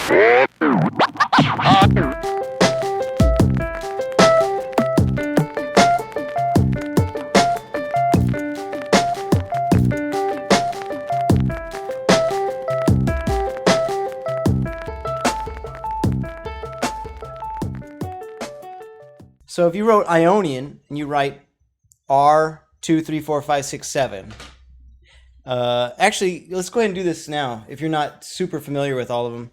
So if you wrote Ionian and you write R 2, 3, 4, 5, 6, 7. Actually, let's go ahead and do this now. If you're not super familiar with all of them.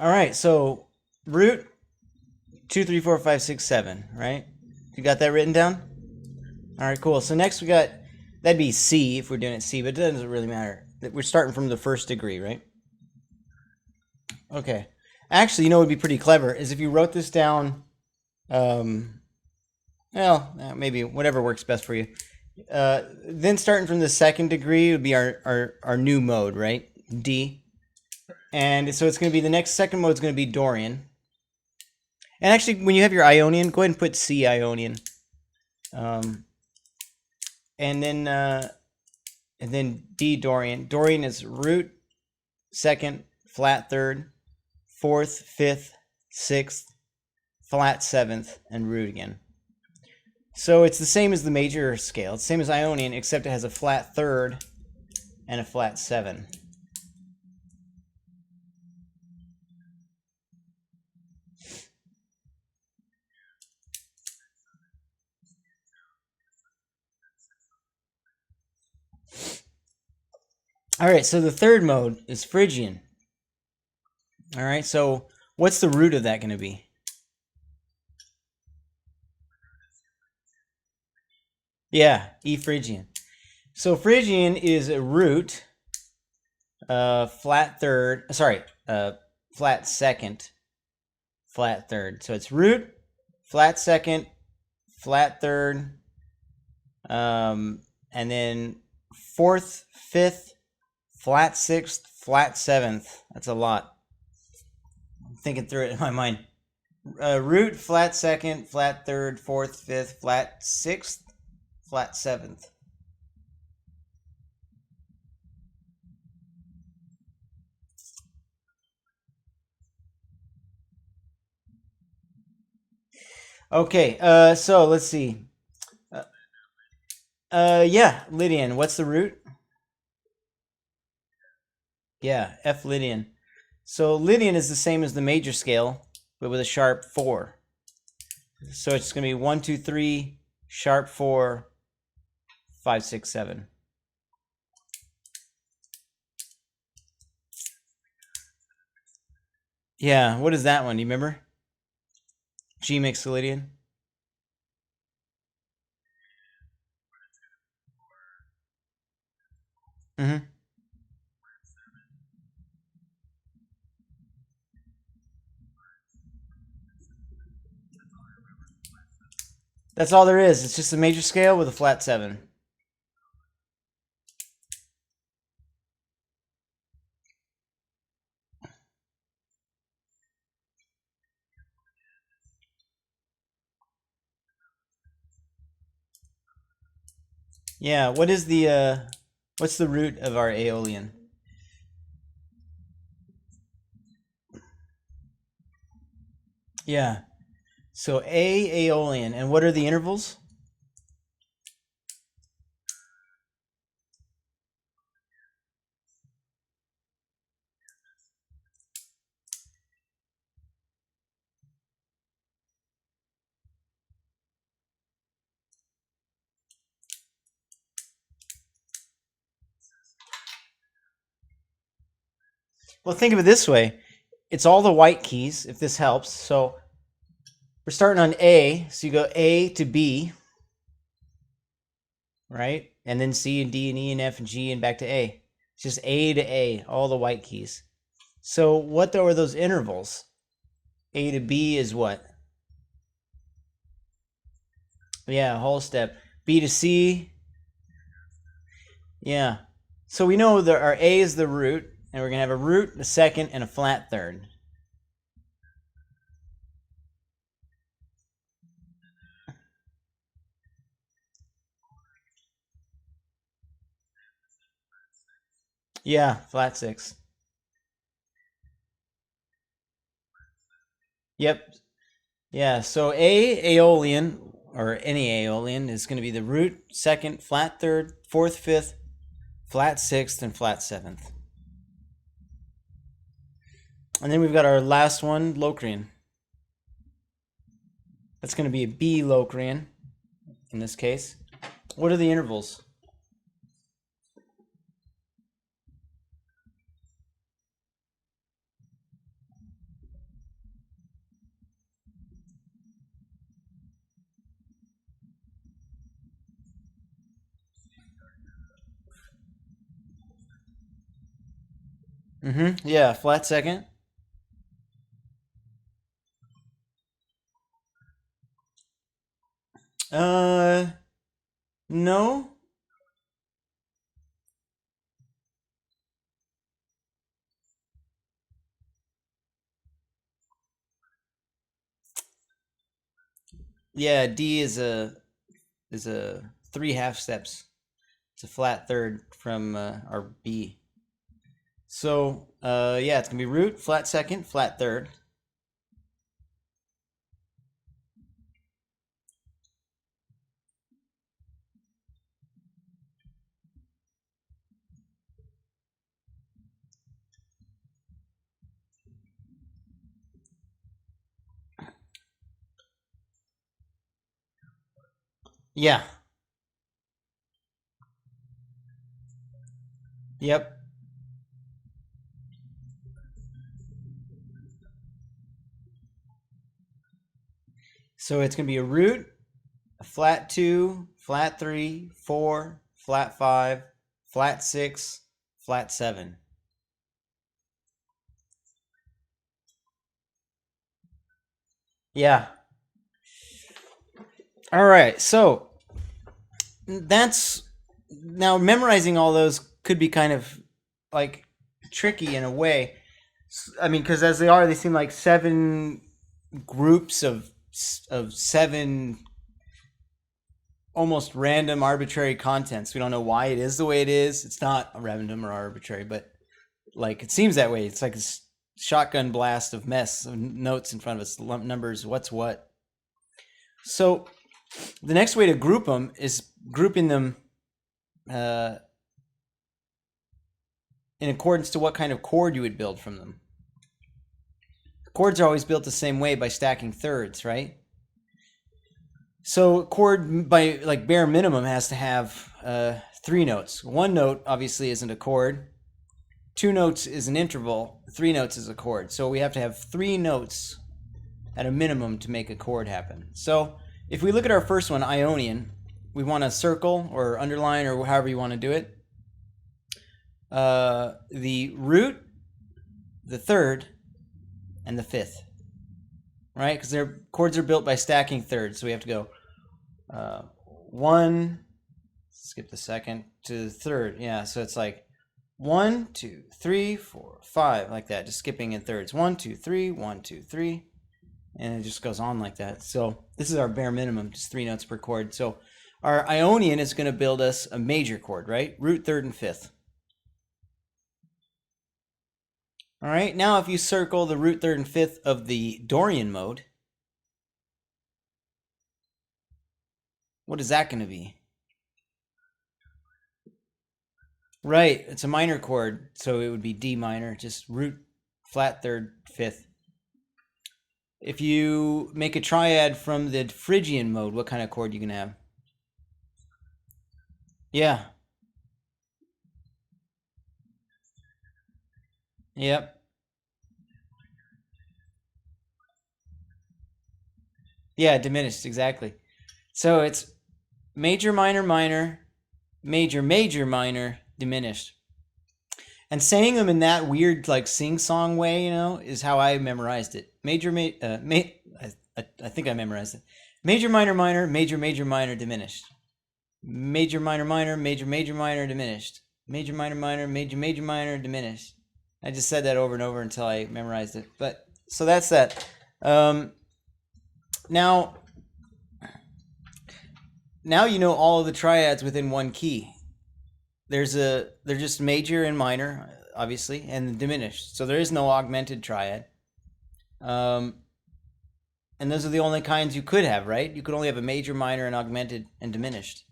All right, so root 2, 3, 4, 5, 6, 7, right? You got that written down? All right, cool. So next we got, that'd be C if we're doing it C, but it doesn't really matter. We're starting from the first degree, right? Okay. Actually, you know what would be pretty clever is if you wrote this down, well, maybe whatever works best for you. Then starting from the second degree would be our new mode, right? D. And so it's going to be, the next second mode is going to be Dorian. And actually, when you have your Ionian, go ahead and put C Ionian. And then D Dorian. Dorian is root, second, flat third, fourth, fifth, sixth, flat seventh, and root again. So it's the same as the major scale. It's the same as Ionian, except it has a flat third and a flat seven. All right, so the third mode is Phrygian. All right, so what's the root of that going to be? Yeah, E Phrygian. So Phrygian is a root, flat third, flat second, flat third. So it's root, flat second, flat third, and then fourth, fifth, flat sixth, flat seventh. That's a lot. I'm thinking through it in my mind. Root, flat second, flat third, fourth, fifth, flat sixth, flat seventh. Okay, so let's see. Yeah, Lydian. What's the root? Yeah, F Lydian. So Lydian is the same as the major scale, but with a sharp 4. So it's going to be 1, 2, 3, sharp 4, 5, 6, 7. Yeah, what is that one? Do you remember? G Mixolydian. Mm-hmm. That's all there is. It's just a major scale with a flat 7. Yeah, what is the what's the root of our Aeolian? Yeah. So Aeolian, and what are the intervals? Well, think of it this way. It's all the white keys, if this helps. So we're starting on A, so you go A to B, right? And then C and D and E and F and G and back to A. It's just A to A, all the white keys. So what are those intervals? A to B is what? Yeah, whole step. B to C. Yeah. So we know that our A is the root, and we're going to have a root, a second, and a flat third. Yeah, flat six. Yep. Yeah, so A Aeolian, or any Aeolian, is going to be the root, second, flat third, fourth, fifth, flat sixth, and flat seventh. And then we've got our last one, Locrian. That's going to be a B Locrian in this case. What are the intervals? Yeah, flat second. No. Yeah, D is a 3/2 steps. It's a flat third from our B. So yeah, it's gonna be root, flat second, flat third. Yeah. Yep. So it's gonna be a root, a flat 2, flat 3, 4, flat 5, flat 6, flat 7. Yeah. All right. So that's now memorizing all those could be kind of like tricky in a way. I mean, because as they seem like 7 groups of 7 almost random arbitrary contents. We don't know why it is the way it is. It's not random or arbitrary, but like it seems that way. It's like a shotgun blast of mess of notes in front of us, numbers, what's what. So the next way to group them is grouping them in accordance to what kind of chord you would build from them. Chords are always built the same way by stacking thirds, right? So chord by like bare minimum has to have 3 notes. 1 note obviously isn't a chord. 2 notes is an interval. 3 notes is a chord. So we have to have 3 notes at a minimum to make a chord happen. So if we look at our first one, Ionian, we want to circle or underline or however you want to do it. The root, the third, and the fifth, right? Because their chords are built by stacking thirds. So we have to go 1, skip the second, to the third. Yeah, so it's like 1, 2, 3, 4, 5, like that, just skipping in thirds. 1, 2, 3, 1, 2, 3, and it just goes on like that. So this is our bare minimum, just 3 notes per chord. So our Ionian is going to build us a major chord, right? Root, third, and fifth. All right, now if you circle the root, third, and fifth of the Dorian mode, what is that going to be? Right, it's a minor chord, so it would be D minor, just root, flat, third, fifth. If you make a triad from the Phrygian mode, what kind of chord are you going to have? Yeah. Yep. Yeah, diminished, exactly. So it's major, minor, minor, major, major, minor, diminished. And saying them in that weird like sing-song way, you know, is how I memorized it. I think I memorized it. Major, minor, minor, major, major, minor, diminished. Major, minor, minor, major, major, minor, diminished. Major, minor, minor, major, major, minor, diminished. I just said that over and over until I memorized it. But so that's that. Now you know all of the triads within one key. They're just major and minor, obviously, and diminished. So there is no augmented triad. And those are the only kinds you could have, right? You could only have a major, minor, and augmented and diminished.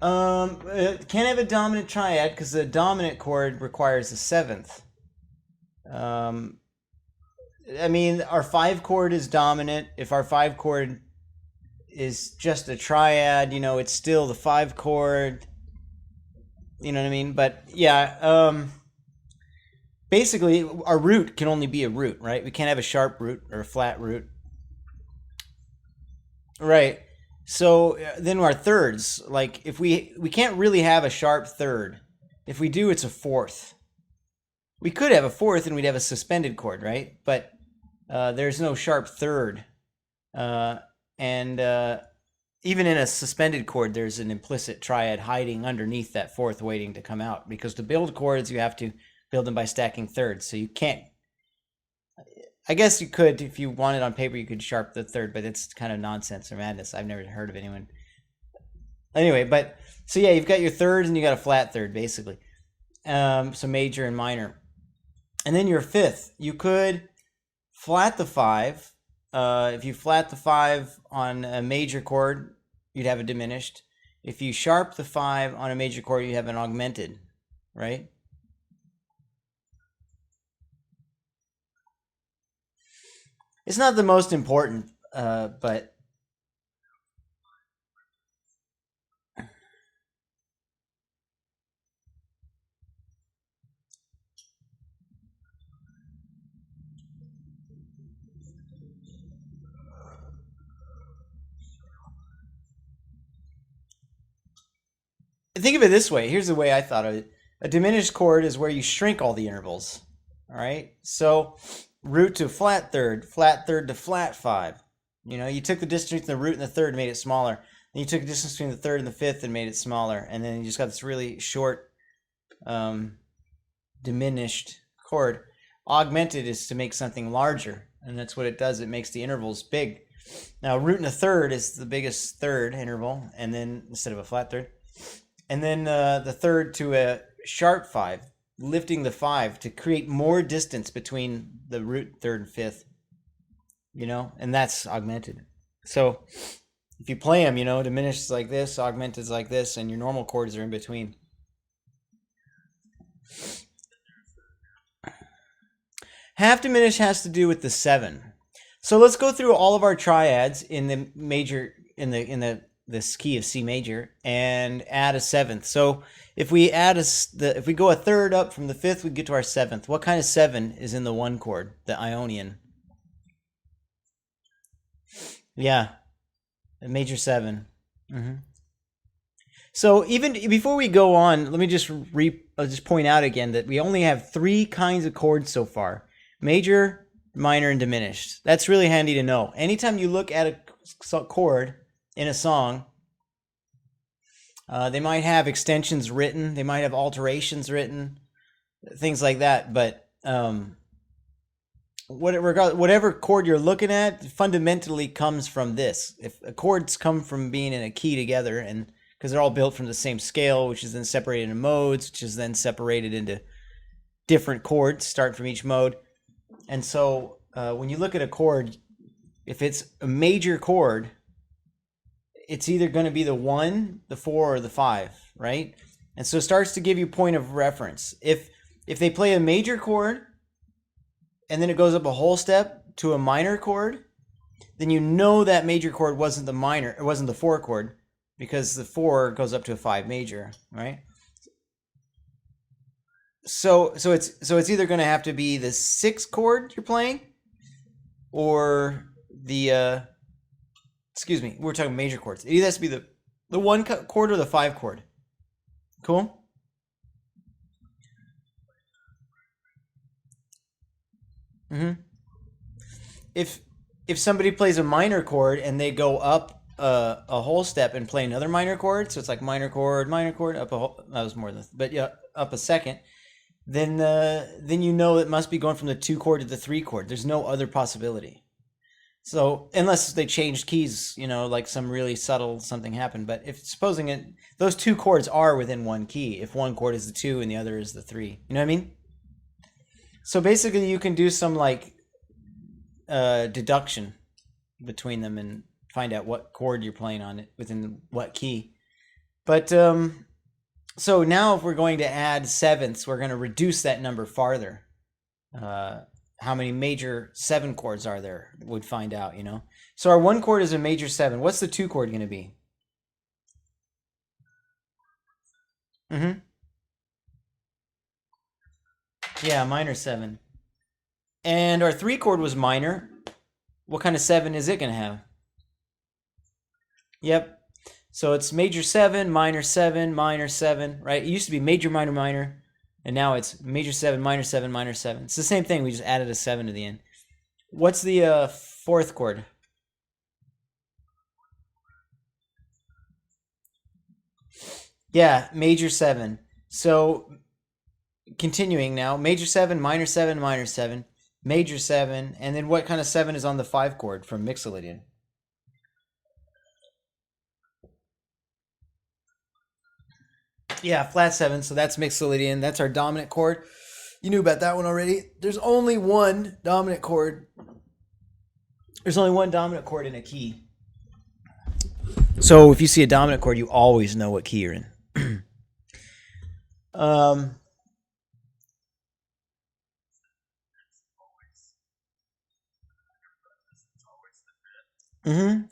It can't have a dominant triad because the dominant chord requires a seventh. I mean, our 5 chord is dominant. If our 5 chord is just a triad, you know, it's still the 5 chord. You know what I mean? But yeah, basically, our root can only be a root, right? We can't have a sharp root or a flat root. Right. So then our thirds, like if we can't really have a sharp third. If we do, it's a fourth. We could have a fourth and we'd have a suspended chord, right? But there's no sharp third. And even in a suspended chord, there's an implicit triad hiding underneath that fourth waiting to come out. Because to build chords, you have to build them by stacking thirds. So you can't. I guess you could, if you wanted on paper, you could sharp the third, but it's kind of nonsense or madness. I've never heard of anyone. Anyway, but so yeah, you've got your thirds and you got a flat third, basically. So major and minor. And then your fifth, you could flat the 5. If you flat the 5 on a major chord, you'd have a diminished. If you sharp the 5 on a major chord, you have an augmented, right? It's not the most important, but think of it this way. Here's the way I thought of it. A diminished chord is where you shrink all the intervals. All right? So root to flat third to flat 5. You know, you took the distance between the root and the third and made it smaller. Then you took the distance between the third and the fifth and made it smaller. And then you just got this really short diminished chord. Augmented is to make something larger. And that's what it does. It makes the intervals big. Now, root and a third is the biggest third interval, and then instead of a flat third. And then the third to a sharp 5, lifting the 5 to create more distance between the root, third, and fifth, you know, and that's augmented. So if you play them, you know, diminished is like this, augmented is like this, and your normal chords are in between. Half diminished has to do with the 7. So let's go through all of our triads in the major, in this key of C major, and add a 7th. So if we add if we go a third up from the 5th, we get to our 7th. What kind of 7 is in the 1 chord, the Ionian? Yeah, a major 7. So even before we go on, let me just point out again that we only have 3 kinds of chords so far: major, minor, and diminished. That's really handy to know. Anytime you look at a chord in a song, they might have extensions written, they might have alterations written, things like that. But whatever chord you're looking at fundamentally comes from this. If chords come from being in a key together, and because they're all built from the same scale, which is then separated into modes, which is then separated into different chords, start from each mode. And so when you look at a chord, if it's a major chord, it's either going to be the 1, the 4, or the 5, right? And so it starts to give you point of reference. If they play a major chord and then it goes up a whole step to a minor chord, then you know that major chord wasn't the 4 chord, because the 4 goes up to a 5 major, right? So it's either going to have to be the 6 chord you're playing, or the Excuse me. We're talking major chords. It either has to be the 1 chord or the 5 chord. Cool? Mm-hmm. If somebody plays a minor chord and they go up a whole step and play another minor chord, so it's like minor chord, up a whole, that was more than, but yeah, up a second, then you know it must be going from the 2 chord to the 3 chord. There's no other possibility. So unless they changed keys, you know, like some really subtle something happened. But if supposing it, those 2 chords are within 1 key. If one chord is the 2 and the other is the 3, you know what I mean? So basically, you can do some like deduction between them and find out what chord you're playing on it within what key. But so now if we're going to add sevenths, we're going to reduce that number farther. How many major 7 chords are there? We'd find out, you know. So our 1 chord is a major 7. What's the 2 chord going to be? Mm-hmm. Yeah, minor 7. And our 3 chord was minor. What kind of 7 is it going to have? Yep. So it's major 7, minor 7, minor 7, right? It used to be major, minor, minor, and now it's major 7, minor 7, minor 7. It's the same thing. We just added a 7 to the end. What's the 4th chord? Yeah, major 7. So continuing now, major 7, minor 7, minor 7, major 7, and then what kind of 7 is on the 5 chord from Mixolydian? Yeah, flat 7, so that's Mixolydian. That's our dominant chord. You knew about that one already. There's only one dominant chord. There's only one dominant chord in a key. So if you see a dominant chord, you always know what key you're in.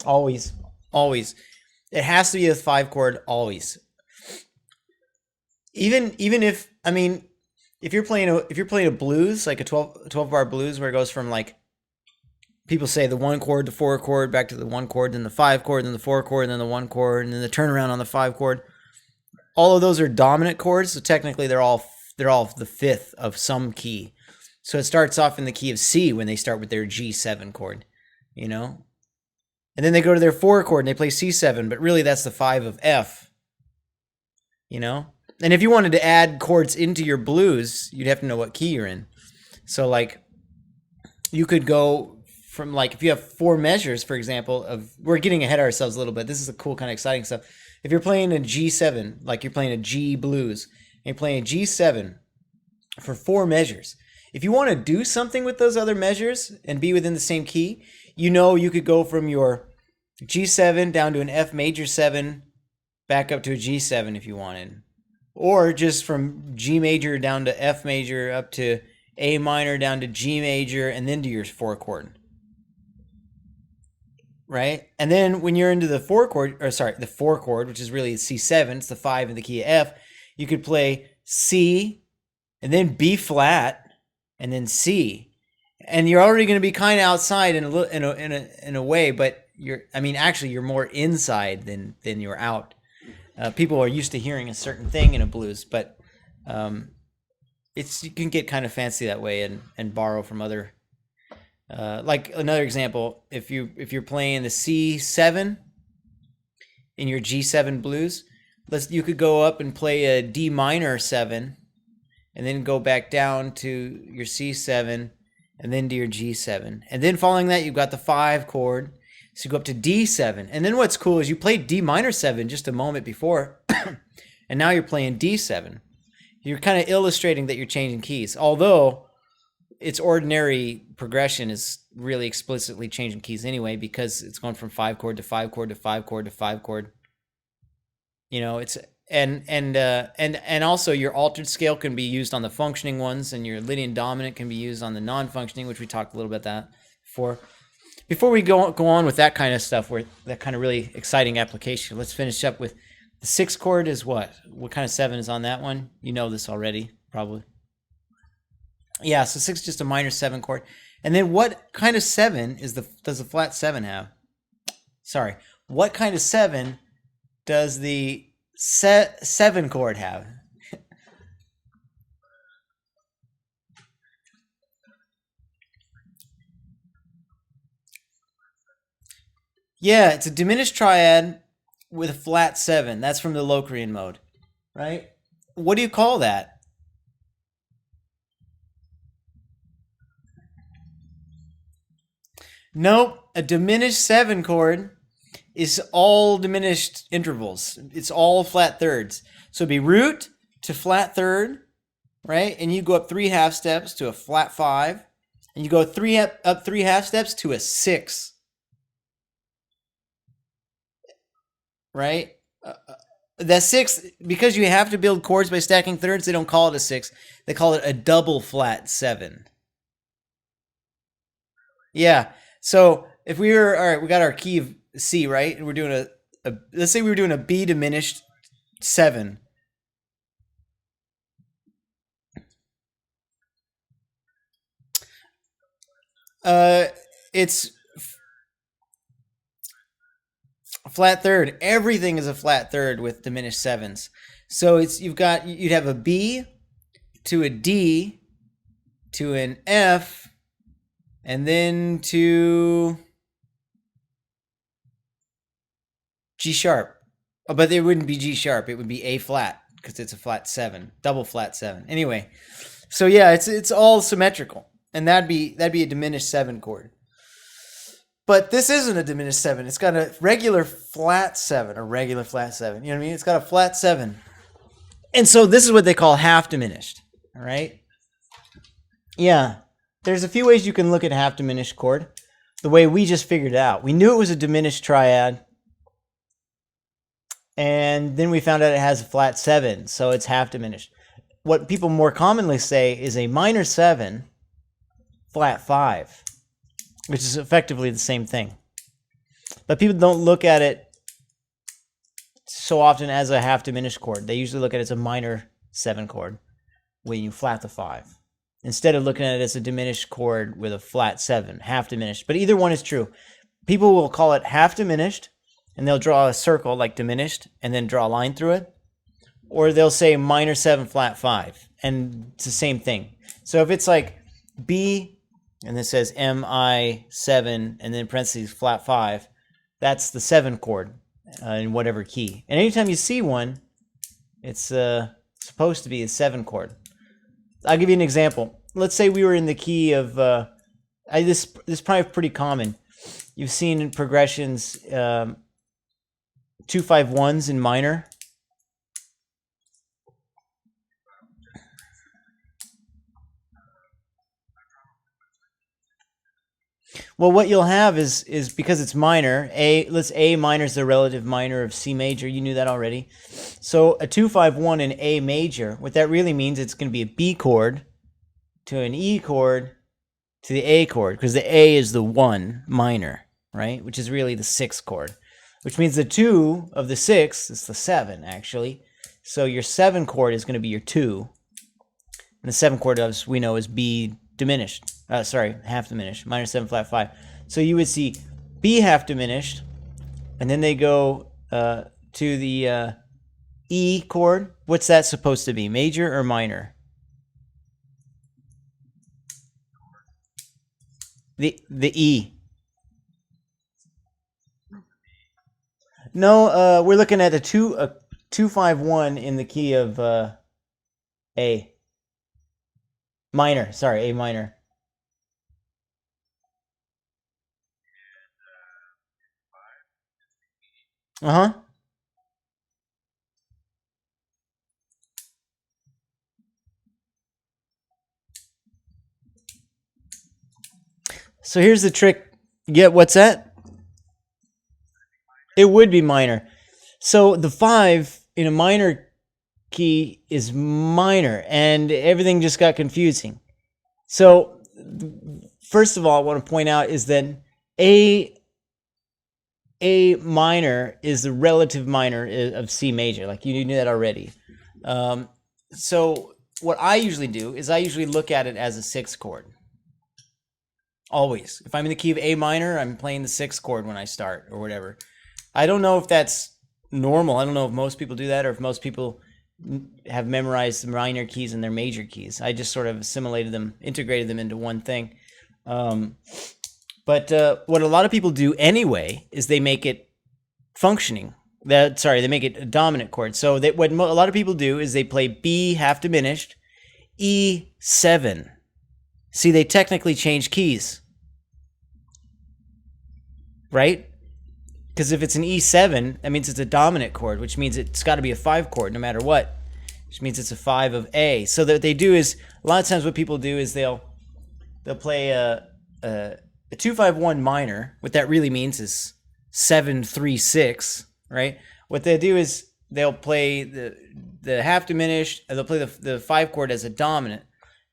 Always, always. It has to be a 5 chord always. Even if, I mean, if you're playing a blues, like a 12 bar blues where it goes from like, people say the 1 chord, the 4 chord, back to the 1 chord, then the 5 chord, then the 4 chord, then the 1 chord, and then the turnaround on the 5 chord. All of those are dominant chords, so technically they're all the 5th of some key. So it starts off in the key of C when they start with their G7 chord, you know? And then they go to their 4 chord and they play C7, but really that's the 5 of F, you know? And if you wanted to add chords into your blues, you'd have to know what key you're in. So like, you could go from like, if you have 4 measures, for example, we're getting ahead of ourselves a little bit. This is a cool kind of exciting stuff. If you're playing a G7, like you're playing a G blues, and you're playing a G7 for 4 measures, if you want to do something with those other measures and be within the same key, you know you could go from your G7 down to an F major 7, back up to a G7 if you wanted. Or just from G major down to F major up to A minor down to G major and then to your 4 chord. Right? And then when you're into the 4 chord, the 4 chord, which is really C7, it's the 5 in the key of F, you could play C and then B flat and then C. And you're already going to be kind of outside in a way, but you're more inside than you're out. People are used to hearing a certain thing in a blues, but you can get kind of fancy that way and borrow from other. Like another example, if you're playing the C7 in your G7 blues, you could go up and play a D minor 7, and then go back down to your C7, and then to your G7, and then following that you've got the 5 chord. So you go up to D7. And then what's cool is you played D minor 7 just a moment before, and now you're playing D7. You're kind of illustrating that you're changing keys, although its ordinary progression is really explicitly changing keys anyway, because it's going from 5 chord to 5 chord to 5 chord to 5 chord. You know, it's and also your altered scale can be used on the functioning ones, and your Lydian dominant can be used on the non-functioning, which we talked a little bit about that before. Before we go on with that kind of stuff, that kind of really exciting application, let's finish up with the 6 chord is what? What kind of 7 is on that one? You know this already, probably. Yeah, so 6 is just a minor 7 chord. And then what kind of 7 does the flat 7 have? sorry, what kind of 7 does the 7 chord have? Yeah, it's a diminished triad with a flat 7. That's from the Locrian mode, right? What do you call that? Nope, a diminished 7 chord is all diminished intervals. It's all flat thirds. So it'd be root to flat third, right? And you go up 3 half steps to a flat 5, and you go up 3 half steps to a 6, right? That 6, because you have to build chords by stacking thirds, they don't call it a 6. They call it a double flat 7. Yeah. So if we were, all right, we got our key of C, right? And we're doing let's say we were doing a B diminished 7. It's flat third. Everything is a flat third with diminished 7s. So you'd have a B to a D to an F and then to G sharp. Oh, but it wouldn't be G sharp. It would be A flat because it's a flat 7, double flat 7. Anyway, so yeah, it's all symmetrical, and that'd be a diminished 7 chord. But this isn't a diminished 7. It's got a regular flat 7, a regular flat 7. You know what I mean? It's got a flat 7. And so this is what they call half diminished. All right? Yeah. There's a few ways you can look at half diminished chord. The way we just figured it out. We knew it was a diminished triad. And then we found out it has a flat 7, so it's half diminished. What people more commonly say is a minor 7, flat 5, which is effectively the same thing. But people don't look at it so often as a half diminished chord. They usually look at it as a minor 7 chord when you flat the 5, instead of looking at it as a diminished chord with a flat 7, half diminished. But either one is true. People will call it half diminished, and they'll draw a circle like diminished and then draw a line through it. Or they'll say minor 7 flat 5, and it's the same thing. So if it's like B, and this says Mi7, and then parentheses flat 5, that's the 7 chord in whatever key. And anytime you see one, it's supposed to be a 7 chord. I'll give you an example. Let's say we were in the key of, this is probably pretty common. You've seen in progressions 2-5-1s in minor. Well, what you'll have is because it's minor, A minor is the relative minor of C major. You knew that already. So a 2-5-1 in A major, what that really means, it's going to be a B chord to an E chord to the A chord, because the A is the 1 minor, right? Which is really the 6 chord, which means the 2 of the 6 is the 7, actually. So your 7 chord is going to be your 2. And the 7 chord, as we know, is B diminished. Half diminished. Minor 7 flat 5. So you would see B half diminished, and then they go to the E chord. What's that supposed to be? Major or minor? The E. No, we're looking at a 2-5-1 in the key of A minor. Sorry, A minor. Uh-huh. So here's the trick. Yeah, what's that? It would be minor. So the 5 in a minor key is minor, and everything just got confusing. So first of all, I want to point out is that A minor is the relative minor of C major. Like you knew that already. So what I usually do is I usually look at it as a 6 chord. Always. If I'm in the key of A minor, I'm playing the 6th chord when I start or whatever. I don't know if that's normal. I don't know if most people do that or if most people have memorized the minor keys and their major keys. I just sort of assimilated them, integrated them into one thing. But what a lot of people do anyway is they make it functioning. They make it a dominant chord. So what a lot of people do is they play B half diminished, E7. See, they technically change keys, right? Because if it's an E7, that means it's a dominant chord, which means it's got to be a 5 chord no matter what, which means it's a 5 of A. So what they do is, a lot of times what people do is they'll play a 2-5-1 minor. What that really means is 7-3-6, right? What they do is they'll play the half diminished, and they'll play the 5 chord as a dominant.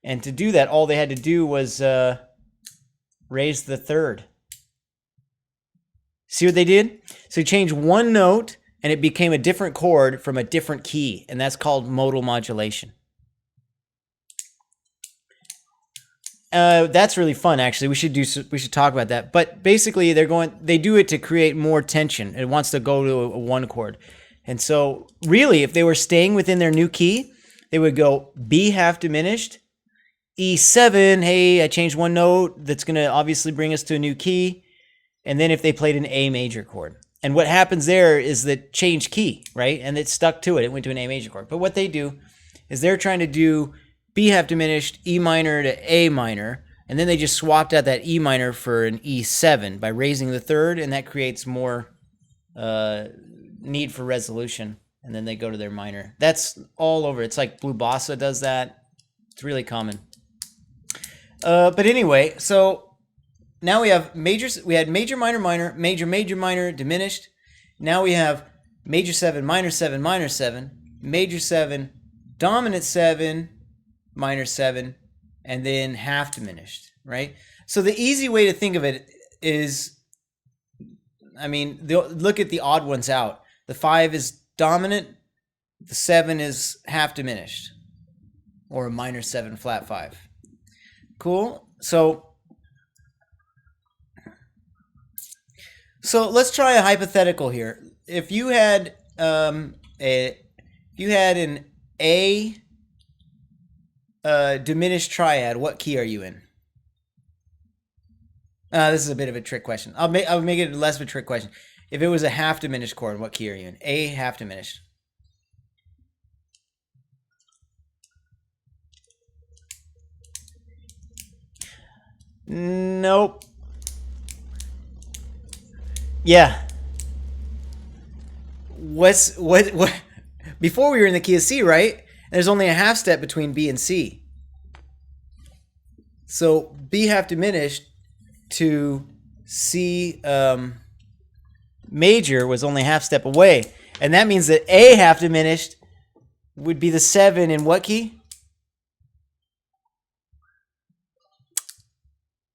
And to do that, all they had to do was raise the 3rd. See what they did? So you change one note, and it became a different chord from a different key, and that's called modal modulation. That's really fun, actually. We should talk about that. But basically, they do it to create more tension. It wants to go to a 1 chord, and so really, if they were staying within their new key, they would go B half diminished, E7. Hey, I changed one note. That's going to obviously bring us to a new key. And then if they played an A major chord. And what happens there is that change key, right? And it stuck to it. It went to an A major chord. But what they do is they're trying to do B half diminished, E minor to A minor. And then they just swapped out that E minor for an E7 by raising the 3rd. And that creates more need for resolution. And then they go to their minor. That's all over. It's like Blue Bossa does that. It's really common. But anyway, so now we have majors. We had major, minor, minor, major, major, minor, diminished. Now we have major 7, minor 7, minor 7, major 7, dominant 7, minor 7, and then half diminished, right? So the easy way to think of it is, look at the odd ones out. The 5 is dominant, the 7 is half diminished, or a minor 7 flat 5. Cool. So let's try a hypothetical here. If you had an A diminished triad, what key are you in? This is a bit of a trick question. I'll make it less of a trick question. If it was a half diminished chord, what key are you in? A half diminished. Nope. Yeah. What? Before we were in the key of C, right? There's only a half step between B and C. So B half diminished to C major was only half step away. And that means that A half diminished would be the 7 in what key?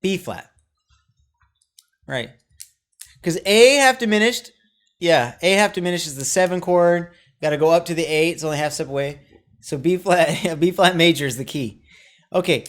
B flat. Right. Because A half diminished, A half diminished is the 7 chord. Got to go up to the 8. It's only half step away. So B flat major is the key. Okay,